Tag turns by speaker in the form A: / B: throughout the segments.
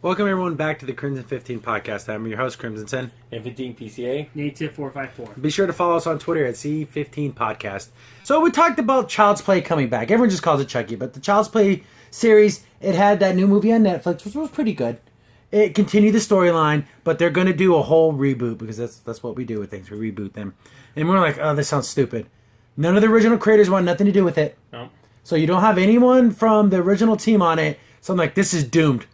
A: Welcome everyone back to the Crimson 15 podcast. I'm your host, Crimson Sen.
B: And 15 PCA.
C: Native 454.
A: Be sure to follow us on Twitter at C15 Podcast. So we talked about Child's Play coming back. Everyone just calls it Chucky, but the Child's Play series, it had that new movie on Netflix, which was pretty good. It continued the storyline, but they're going to do a whole reboot because that's what we do with things. We reboot them. And we're like, oh, this sounds stupid. None of the original creators want nothing to do with it.
B: No.
A: So you don't have anyone from the original team on it. So I'm like, this is doomed.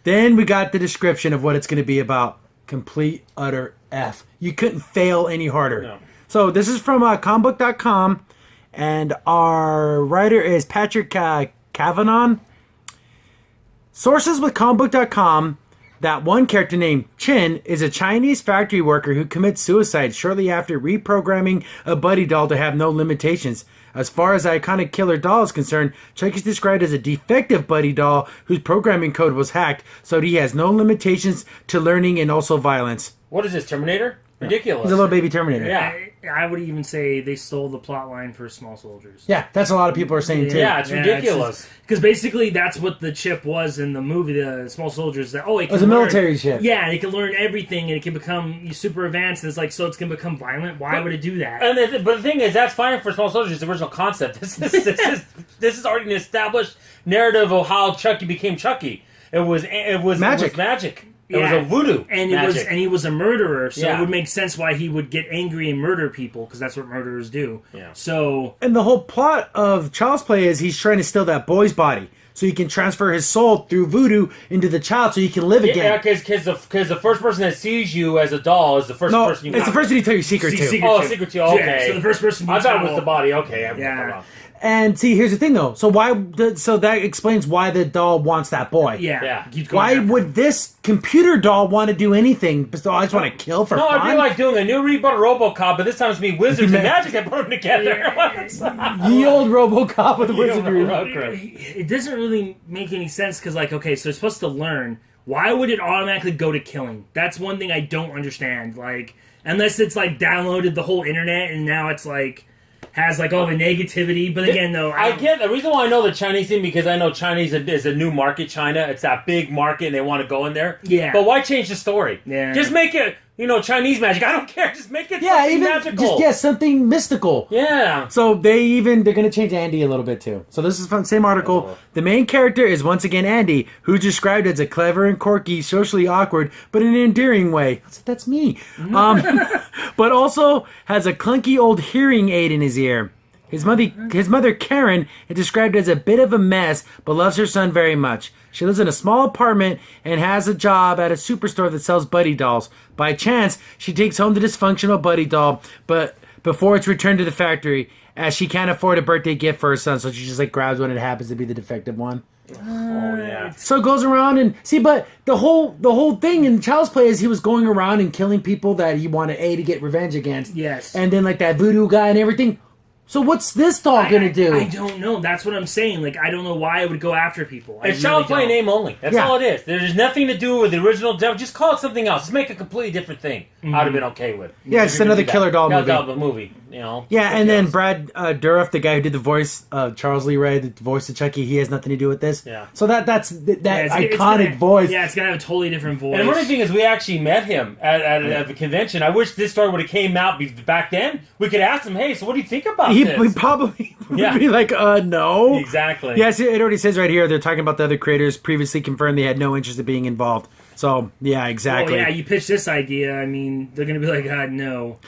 A: Then we got the description of what it's going to be about. Complete, utter F. You couldn't fail any harder.
B: No.
A: So this is from comicbook.com, and our writer is Patrick Cavanon. Sources with comicbook.com that one character named Chin is a Chinese factory worker who commits suicide shortly after reprogramming a buddy doll to have no limitations. As far as the iconic killer doll is concerned, Chuck is described as a defective buddy doll whose programming code was hacked, so he has no limitations to learning and also violence.
B: What is this, Terminator? Ridiculous.
A: He's a little baby Terminator.
B: Yeah.
C: I would even say they stole the plot line for Small Soldiers.
A: Yeah, that's what a lot of people are saying too.
B: Yeah, it's ridiculous.
C: Because basically that's what the chip was in the movie, the Small Soldiers. That it
A: was a military chip.
C: Yeah, and it can learn everything, and it can become super advanced. And it's like, so it's going to become violent. Why would it do that?
B: But the thing is, that's fine for Small Soldiers, the original concept. This is already an established narrative of how Chucky became Chucky. It was
A: magic.
B: It was magic. It was a voodoo
C: and
B: magic.
C: He was a murderer, so
B: Yeah.
C: it would make sense why he would get angry and murder people, because that's what murderers do.
B: Yeah.
C: So,
A: and the whole plot of Child's Play is he's trying to steal that boy's body so he can transfer his soul through voodoo into the child so he can live again.
B: Yeah, because the first person that sees you as a doll is the first person you
A: it's the first thing you tell your secret to.
B: Secret to. Okay.
C: Yeah, so the first person you
B: I thought it
C: tell-
B: was the body. Okay.
C: Yeah.
A: And see, here's the thing though. So that explains why the doll wants that boy.
C: Yeah.
A: Why would this computer doll want to do anything? But I just want to kill for
B: No,
A: fun.
B: I'd be like doing a new reboot of RoboCop, but this time it's me wizards and magic that put them together.
A: Ye old RoboCop with the wizardry.
C: It doesn't really make any sense, because, like, okay, so it's supposed to learn. Why would it automatically go to killing? That's one thing I don't understand. Like, unless it's, like, downloaded the whole internet and now it's, like, has, like, all the negativity. But again, though,
B: I get the reason why I know the Chinese thing, because I know Chinese is a new market. China, it's that big market, and they want to go in there.
C: Yeah.
B: But why change the story?
C: Yeah.
B: Just make it, Chinese magic. I don't care. Just make it something magical.
A: Something mystical.
B: Yeah.
A: So they're going to change Andy a little bit too. So this is from the same article.
B: Oh.
A: The main character is once again Andy, who's described as a clever and quirky, socially awkward, but in an endearing way. That's me. But also has a clunky old hearing aid in his ear. His mother, Karen, is described as a bit of a mess, but loves her son very much. She lives in a small apartment and has a job at a superstore that sells buddy dolls. By chance, she takes home the dysfunctional buddy doll, but before it's returned to the factory, as she can't afford a birthday gift for her son, so she just grabs one and it happens to be the defective one.
B: Oh yeah.
A: So it goes around and but the whole thing in Child's Play is he was going around and killing people that he wanted to get revenge against.
C: Yes.
A: And then that voodoo guy and everything. So what's this doll gonna do?
C: I don't know. That's what I'm saying. Like, I don't know why it would go after people.
B: It's Child's Play name only. That's all it is. There's nothing to do with the original devil. Just call it something else. Just make a completely different thing. I'd have been okay with.
A: Yeah, it's another killer doll
B: movie.
A: Yeah, and then Brad Dourif, the guy who did the voice of Charles Lee Ray, the voice of Chucky, he has nothing to do with this.
B: Yeah.
A: So that's iconic
C: it's
A: voice.
C: Yeah, it's gonna have a totally different voice.
B: And the funny thing is, we actually met him at the convention. I wish this story would have came out back then. We could ask him, hey, so what do you think about this?
A: We probably would be like, no.
B: Exactly.
A: Yes, it already says right here, they're talking about the other creators previously confirmed they had no interest in being involved. So, yeah, exactly.
C: Well, yeah, you pitch this idea, I mean, they're going to be like, God, no.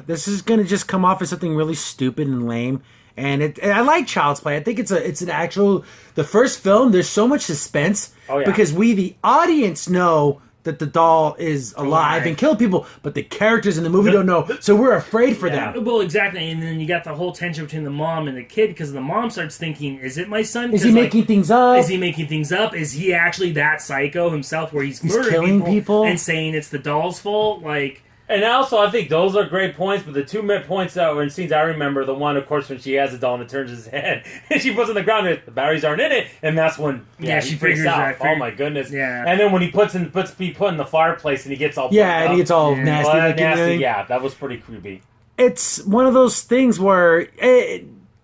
A: This is going to just come off as something really stupid and lame. And I like Child's Play. I think it's an actual... The first film, there's so much suspense.
B: Oh, yeah.
A: Because we, the audience, know that the doll is alive and kill people, but the characters in the movie don't know, so we're afraid for them.
C: Well, exactly, and then you got the whole tension between the mom and the kid, because the mom starts thinking, is it my son?
A: Is he making things up?
C: Is he making things up? Is he actually that psycho himself where he's murdering
A: killing people
C: and saying it's the doll's fault? Like...
B: And also, I think those are great points, but the two points that were in scenes I remember, the one, of course, when she has a doll and it turns his head, and she puts it on the ground, and the batteries aren't in it, and that's when
C: she
B: freaks
C: figures
B: out.
C: that.
B: Oh my goodness!
C: Yeah.
B: And then when he put in the fireplace and he gets all
A: and he gets all nasty.
B: Nasty. Yeah, that was pretty creepy.
A: It's one of those things where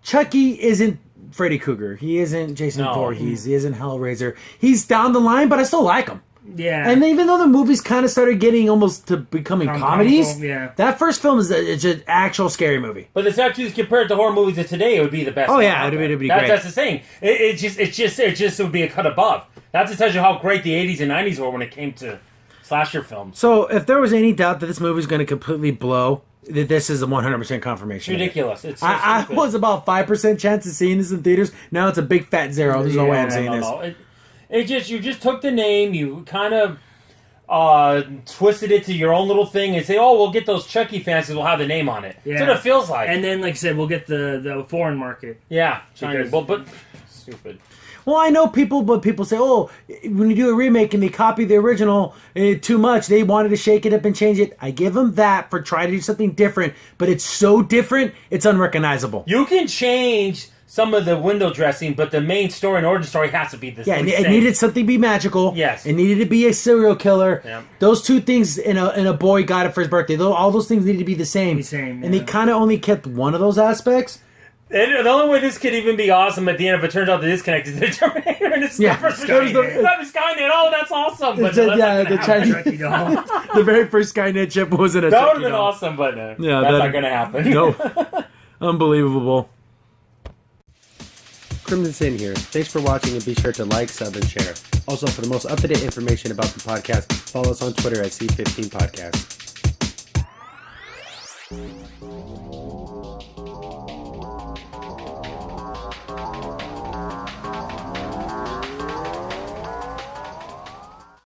A: Chucky isn't Freddy Krueger. He isn't Jason
B: No.
A: Voorhees. He isn't Hellraiser. He's down the line, but I still like him.
C: Yeah.
A: And even though the movies kind of started getting almost to becoming comedies,
C: yeah.
A: that first film is it's an actual scary movie.
B: But it's actually compared to horror movies of today, it would be the best.
A: Oh,
B: one
A: yeah,
B: out
A: it'd
B: there.
A: be great.
B: That's the thing. It just would be a cut above. That just tells you how great the 80s and 90s were when it came to slasher films.
A: So if there was any doubt that this movie is going to completely blow, that this is a 100% confirmation.
B: It's ridiculous. It's so
A: I
B: stupid.
A: was about 5% chance of seeing this in theaters. Now it's a big fat zero. There's no way I'm seeing this.
B: No. You just took the name, you kind of twisted it to your own little thing and say, oh, we'll get those Chucky fans because we'll have the name on it.
C: Yeah.
B: That's what it feels like.
C: And then, like I said, we'll get the foreign market.
B: Yeah.
C: Because-
B: But stupid.
A: Well, I know people, but people say, oh, when you do a remake and they copy the original too much, they wanted to shake it up and change it. I give them that for trying to do something different, but it's so different, it's unrecognizable.
B: You can change some of the window dressing, but the main story and origin story has to be the
A: Yeah,
B: same.
A: it needed something to be magical.
B: Yes.
A: It needed to be a serial killer.
B: Yeah.
A: Those two things in a boy got it for his birthday. All those things needed to be the same. And they kind of only kept one of those aspects.
B: And the only way this could even be awesome at the end, if it turns out the disconnect is the Terminator and it's
A: Yeah.
B: the first
A: Skynet.
B: Skynet. Oh, that's awesome. But
A: The Chinese,
C: Chucky doll.
A: the very first Skynet chip wasn't a
B: that would
A: Chucky
B: have been
A: doll.
B: awesome, but that's
A: that-
B: not going to happen.
A: No. Unbelievable. Crimson Sin here. Thanks for watching and be sure to like, sub, and share. Also, for the most up-to-date information about the podcast, follow us on Twitter at C15 Podcast.